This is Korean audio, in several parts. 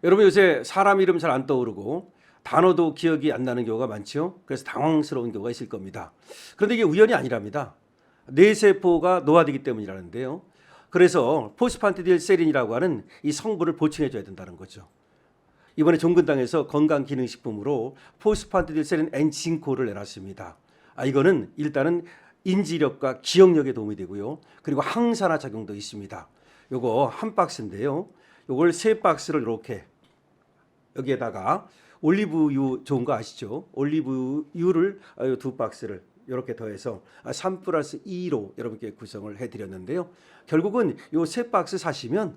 여러분 요새 사람 이름 잘 안 떠오르고 단어도 기억이 안 나는 경우가 많죠. 그래서 당황스러운 경우가 있을 겁니다. 그런데 이게 우연이 아니랍니다. 뇌세포가 노화되기 때문이라는데요. 그래서 포스판티딜세린이라고 하는 이 성분을 보충해 줘야 된다는 거죠. 이번에 종근당에서 건강기능식품으로 포스판티딜세린 N진코를 내놨습니다. 이거는 일단은 인지력과 기억력에 도움이 되고요. 그리고 항산화 작용도 있습니다. 요거 한 박스인데요. 요걸 세 박스를 이렇게 여기에다가 올리브유 좋은 거 아시죠? 올리브유를 두 박스를 이렇게 더해서 3 플러스 2로 여러분께 구성을 해드렸는데요. 결국은 요 세 박스 사시면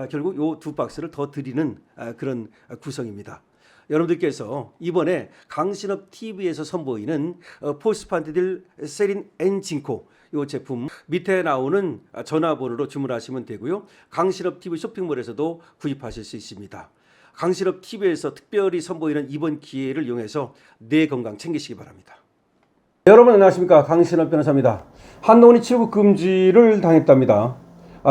결국 요 두 박스를 더 드리는 그런 구성입니다. 여러분들께서 이번에 강신업 TV에서 선보이는 포스판티딜 세린 N진코 이 제품 밑에 나오는 전화번호로 주문하시면 되고요. 강신업 TV 쇼핑몰에서도 구입하실 수 있습니다. 강신업 TV에서 특별히 선보이는 이번 기회를 이용해서 뇌 건강 챙기시기 바랍니다. 여러분 안녕하십니까, 강신업 변호사입니다. 한동훈이 출국 금지를 당했답니다.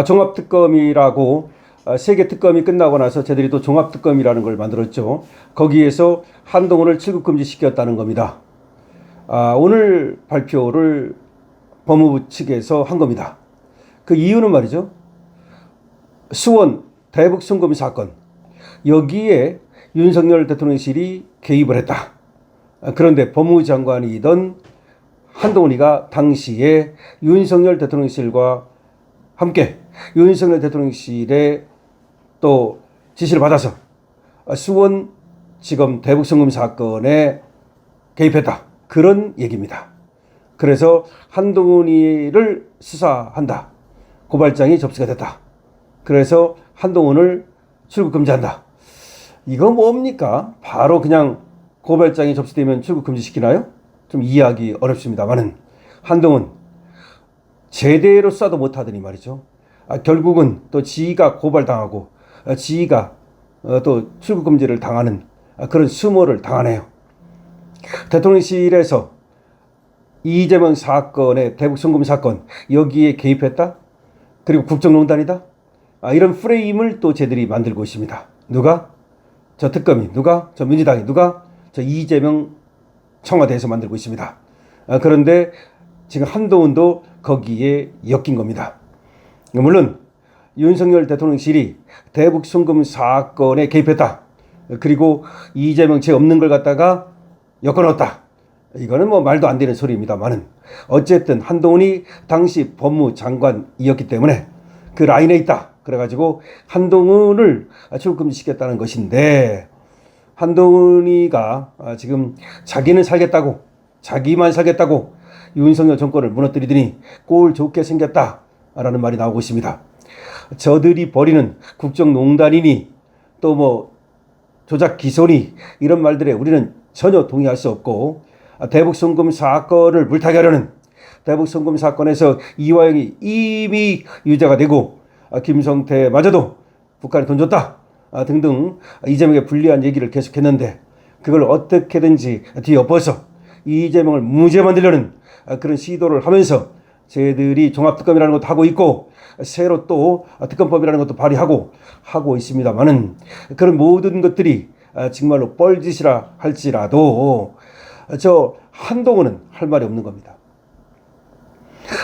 종합특검이라고 세계 특검이 끝나고 나서 저희들이 또 종합특검이라는 걸 만들었죠. 거기에서 한동훈을 출국 금지시켰다는 겁니다. 오늘 발표를 법무부 측에서 한 겁니다. 그 이유는 말이죠, 수원 대북 송금 사건, 여기에 윤석열 대통령실이 개입을 했다. 그런데 법무부 장관이던 한동훈이가 당시에 윤석열 대통령실과 함께 윤석열 대통령실의 또 지시를 받아서 수원지검 대북송금 사건에 개입했다. 그런 얘기입니다. 그래서 한동훈이를 수사한다. 고발장이 접수가 됐다. 그래서 한동훈을 출국 금지한다. 이거 뭡니까? 바로 그냥 고발장이 접수되면 출국 금지시키나요? 좀 이해하기 어렵습니다만은 한동훈 제대로 수사도 못하더니 말이죠. 결국은 또 지가 고발당하고 지가 또 출국 금지를 당하는 그런 수모를 당하네요. 대통령실에서 이재명 사건의 대북 송금 사건 여기에 개입했다. 그리고 국정농단이다. 이런 프레임을 또 쟤들이 만들고 있습니다. 누가? 저 특검이, 누가? 저 민주당이, 누가? 저 이재명 청와대에서 만들고 있습니다. 그런데 지금 한동훈도 거기에 엮인 겁니다. 물론 윤석열 대통령실이 대북 송금 사건에 개입했다. 그리고 이재명 죄 없는 걸 갖다가 엮어넣었다. 이거는 뭐 말도 안 되는 소리입니다만은 어쨌든 한동훈이 당시 법무장관이었기 때문에 그 라인에 있다. 그래가지고 한동훈을 출국금지시켰다는 것인데, 한동훈이가 지금 자기는 살겠다고, 자기만 살겠다고 윤석열 정권을 무너뜨리더니 꼴 좋게 생겼다라는 말이 나오고 있습니다. 저들이 벌이는 국정농단이니 또 뭐 조작 기소니 이런 말들에 우리는 전혀 동의할 수 없고, 대북송금 사건을 물타기 하려는, 대북송금 사건에서 이화영이 이미 유죄가 되고 김성태마저도 북한에 돈 줬다 등등 이재명에 불리한 얘기를 계속했는데, 그걸 어떻게든지 뒤엎어서 이재명을 무죄 만들려는 그런 시도를 하면서 저희들이 종합특검이라는 것도 하고 있고 새로 또 특검법이라는 것도 발의하고 하고 있습니다만은, 그런 모든 것들이 정말로 뻘짓이라 할지라도 저 한동훈은 할 말이 없는 겁니다.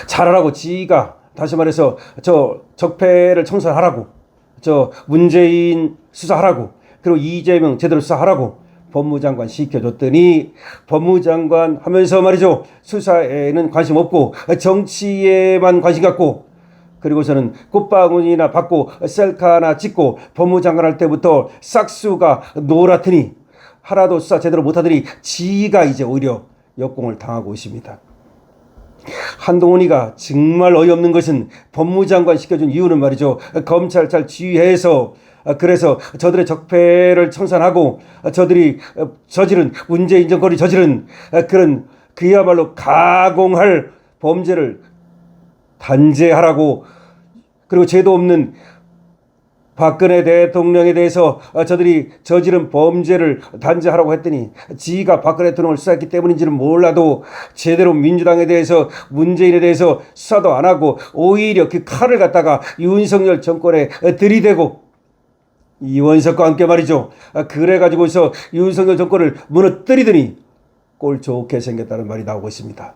잘하라고, 지가 다시 말해서 저 적폐를 청산하라고, 저 문재인 수사하라고, 그리고 이재명 제대로 수사하라고 법무장관 시켜줬더니 법무장관 하면서 말이죠, 수사에는 관심 없고 정치에만 관심 갖고, 그리고서는 꽃바구니나 받고 셀카나 찍고 법무장관 할 때부터 싹수가 노랗더니 하나도 수사 제대로 못하더니 지가 이제 오히려 역공을 당하고 있습니다. 한동훈이가 정말 어이없는 것은 법무장관 시켜준 이유는 말이죠, 검찰 잘 지휘해서, 그래서 저들의 적폐를 청산하고 저들이 저지른 문재인 정권이 저지른 그런 그야말로 가공할 범죄를 단죄하라고, 그리고 죄도 없는 박근혜 대통령에 대해서 저들이 저지른 범죄를 단죄하라고 했더니 지가 박근혜 대통령을 수사했기 때문인지는 몰라도 제대로 민주당에 대해서, 문재인에 대해서 수사도 안 하고 오히려 그 칼을 갖다가 윤석열 정권에 들이대고 이원석과 함께 말이죠. 그래가지고서 윤석열 정권을 무너뜨리더니 꼴 좋게 생겼다는 말이 나오고 있습니다.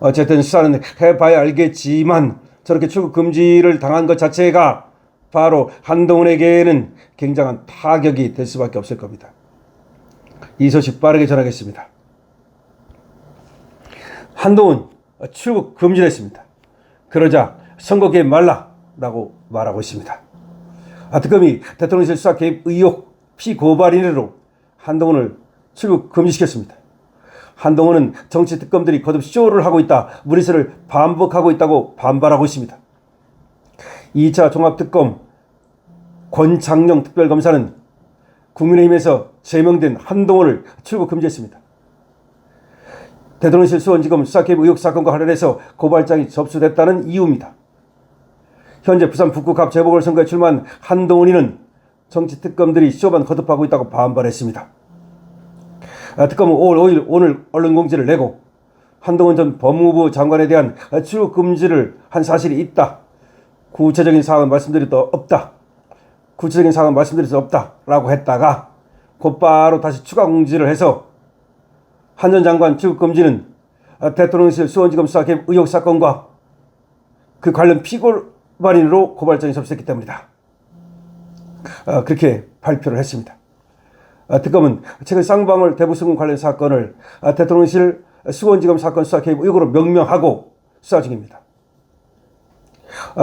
어쨌든 수사는 해봐야 알겠지만 저렇게 출국 금지를 당한 것 자체가 바로 한동훈에게는 굉장한 타격이 될 수밖에 없을 겁니다. 이 소식 빠르게 전하겠습니다. 한동훈 출국 금지했습니다. 그러자 선거 개입 말라라고 말하고 있습니다. 특검이 대통령실 수사 개입 의혹 피고발인으로 한동훈을 출국 금지시켰습니다. 한동훈은 정치 특검들이 거듭 쇼를 하고 있다, 무리수를 반복하고 있다고 반발하고 있습니다. 2차 종합특검 권창룡 특별검사는 국민의힘에서 제명된 한동훈을 출국 금지했습니다. 대통령실 수원지검 수사 개입 의혹 사건과 관련해서 고발장이 접수됐다는 이유입니다. 현재 부산 북구 갑 재보궐선거에 출마한 한동훈이는 정치 특검들이 쇼만 거듭하고 있다고 반발했습니다. 특검은 5월 5일 오늘 언론 공지를 내고 한동훈 전 법무부 장관에 대한 출국 금지를 한 사실이 있다. 구체적인 사항은 말씀드릴 수 없다라고 했다가 곧바로 다시 추가 공지를 해서 한 전 장관 출국 금지는 대통령실 수원지검 수사 개입 의혹 사건과 그 관련 피고발인으로 고발장이 접수됐기 때문이다. 그렇게 발표를 했습니다. 특검은 최근 쌍방울 대북송금 관련 사건을 대통령실 수원지검 사건 수사 개입 의혹으로 명명하고 수사 중입니다.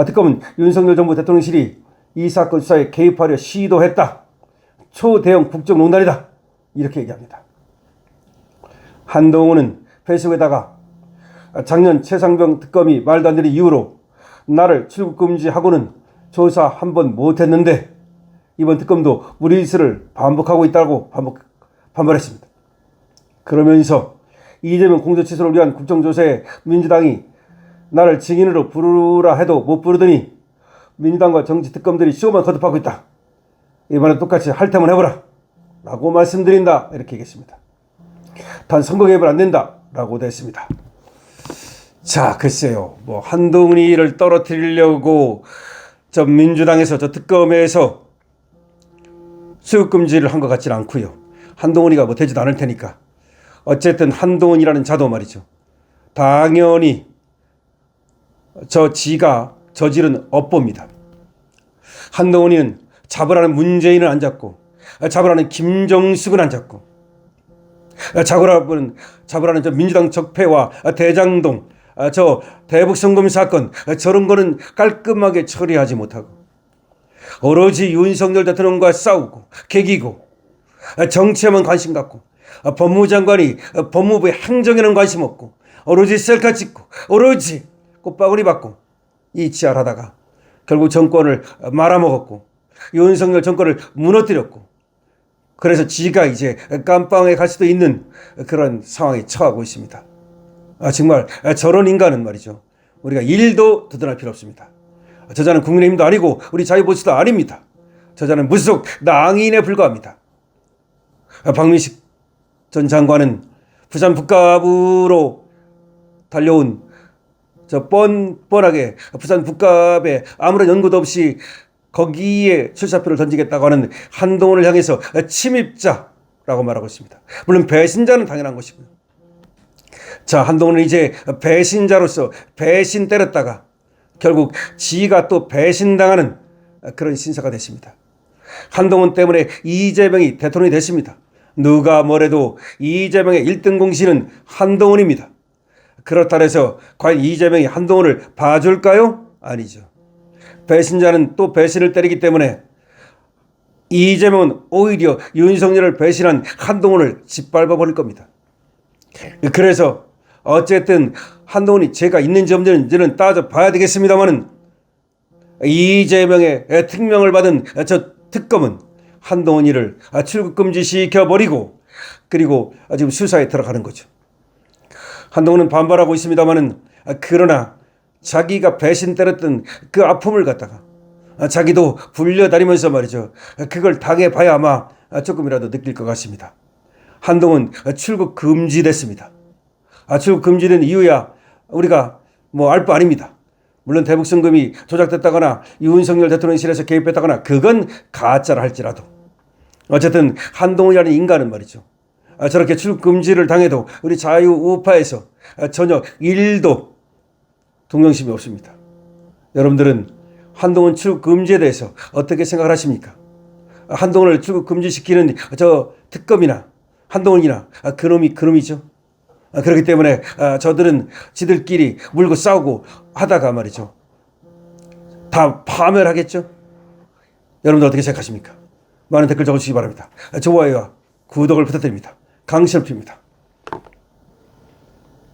특검은 윤석열 정부 대통령실이 이 사건 수사에 개입하려 시도했다. 초대형 국정농단이다. 이렇게 얘기합니다. 한동훈은 페이스북에다가 작년 최상병 특검이 말도 안 되는 이유로 나를 출국 금지하고는 조사 한 번 못했는데 이번 특검도 무리수를 반복하고 있다고 반발했습니다. 그러면서 이재명 공소취소를 위한 국정조사에 민주당이 나를 증인으로 부르라 해도 못 부르더니 민주당과 정치 특검들이 쇼만 거듭하고 있다. 이번에 똑같이 할 테면 해보라 라고 말씀드린다. 이렇게 얘기했습니다. 단 선거 개입은 안 된다 라고도 했습니다. 자, 글쎄요. 한동훈이를 떨어뜨리려고 저 민주당에서 저 특검에서 수급금지를 한 것 같지는 않고요. 한동훈이가 되지도 않을 테니까. 어쨌든 한동훈이라는 자도 말이죠. 당연히 지가 저지른 업보입니다. 한동훈이는 잡으라는 문재인을 안 잡고, 잡으라는 김정숙은 안 잡고, 잡으라는 저 민주당 적폐와 대장동, 저 대북송금 사건, 저런 거는 깔끔하게 처리하지 못하고 오로지 윤석열 대통령과 싸우고 개기고 정치에만 관심 갖고 법무부 장관이 법무부의 행정에는 관심 없고 오로지 셀카 찍고 오로지 꽃바구니 받고 이치알하다가 결국 정권을 말아먹었고 윤석열 정권을 무너뜨렸고 그래서 지가 이제 깜빵에 갈 수도 있는 그런 상황에 처하고 있습니다. 정말 저런 인간은 말이죠. 우리가 1도 드러날 필요 없습니다. 저자는 국민의힘도 아니고 우리 자유보수도 아닙니다. 저자는 무소속 낭인에 불과합니다. 박민식 전 장관은 부산 북갑으로 달려온 저 뻔뻔하게 부산 북갑에 아무런 연고도 없이 거기에 출사표를 던지겠다고 하는 한동훈을 향해서 침입자라고 말하고 있습니다. 물론 배신자는 당연한 것이고요. 자, 한동훈은 이제 배신자로서 배신 때렸다가 결국 지가 또 배신당하는 그런 신사가 됐습니다. 한동훈 때문에 이재명이 대통령이 됐습니다. 누가 뭐래도 이재명의 1등 공신은 한동훈입니다. 그렇다 해서 과연 이재명이 한동훈을 봐줄까요? 아니죠. 배신자는 또 배신을 때리기 때문에 이재명은 오히려 윤석열을 배신한 한동훈을 짓밟아 버릴 겁니다. 그래서 어쨌든 한동훈이 죄가 있는지 없는지는 따져봐야 되겠습니다만은 이재명의 특명을 받은 저 특검은 한동훈이를 출국금지 시켜버리고 그리고 지금 수사에 들어가는 거죠. 한동훈은 반발하고 있습니다만은 그러나 자기가 배신 때렸던 그 아픔을 갖다가 자기도 불려다니면서 말이죠. 그걸 당해봐야 아마 조금이라도 느낄 것 같습니다. 한동훈 출국 금지됐습니다. 출국 금지된 이유야 우리가 알 바 아닙니다. 물론 대북송금이 조작됐다거나 윤석열 대통령실에서 개입했다거나 그건 가짜라 할지라도 어쨌든 한동훈이라는 인간은 말이죠. 저렇게 출국 금지를 당해도 우리 자유우파에서 전혀 1도 동정심이 없습니다. 여러분들은 한동훈 출국 금지에 대해서 어떻게 생각을 하십니까? 한동훈을 출국 금지시키는 저 특검이나 한동훈이나 그놈이죠. 그렇기 때문에 저들은 지들끼리 물고 싸우고 하다가 말이죠. 다 파멸하겠죠. 여러분들 어떻게 생각하십니까? 많은 댓글 적어주시기 바랍니다. 좋아요와 구독을 부탁드립니다. 강철표입니다.